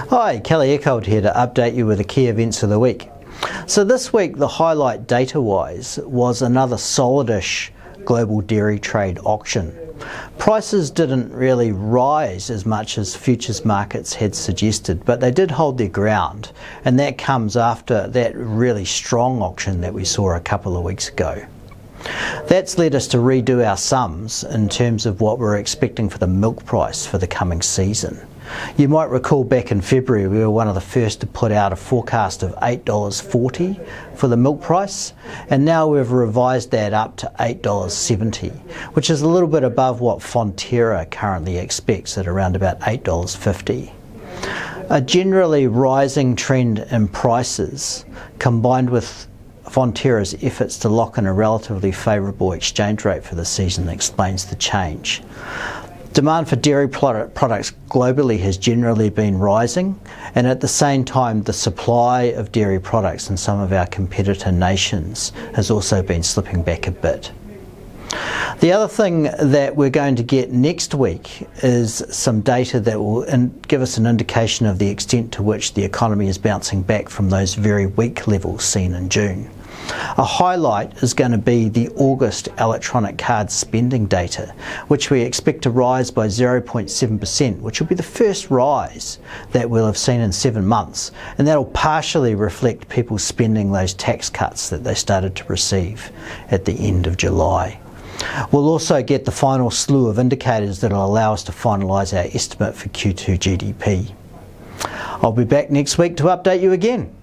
Hi, Kelly Eckholt here to update you with the key events of the week. So this week the highlight data-wise was another solidish global dairy trade auction. Prices didn't really rise as much as futures markets had suggested, but they did hold their ground, and that comes after that really strong auction that we saw a couple of weeks ago. That's led us to redo our sums in terms of what we're expecting for the milk price for the coming season. You might recall back in February we were one of the first to put out a forecast of $8.40 for the milk price, and now we've revised that up to $8.70, which is a little bit above what Fonterra currently expects at around about $8.50. A generally rising trend in prices combined with Fonterra's efforts to lock in a relatively favourable exchange rate for the season explains the change. Demand for dairy products globally has generally been rising, and at the same time the supply of dairy products in some of our competitor nations has also been slipping back a bit. The other thing that we're going to get next week is some data that will give us an indication of the extent to which the economy is bouncing back from those very weak levels seen in June. A highlight is going to be the August electronic card spending data, which we expect to rise by 0.7%, which will be the first rise that we'll have seen in 7 months, and that'll partially reflect people spending those tax cuts that they started to receive at the end of July. We'll also get the final slew of indicators that will allow us to finalise our estimate for Q2 GDP. I'll be back next week to update you again.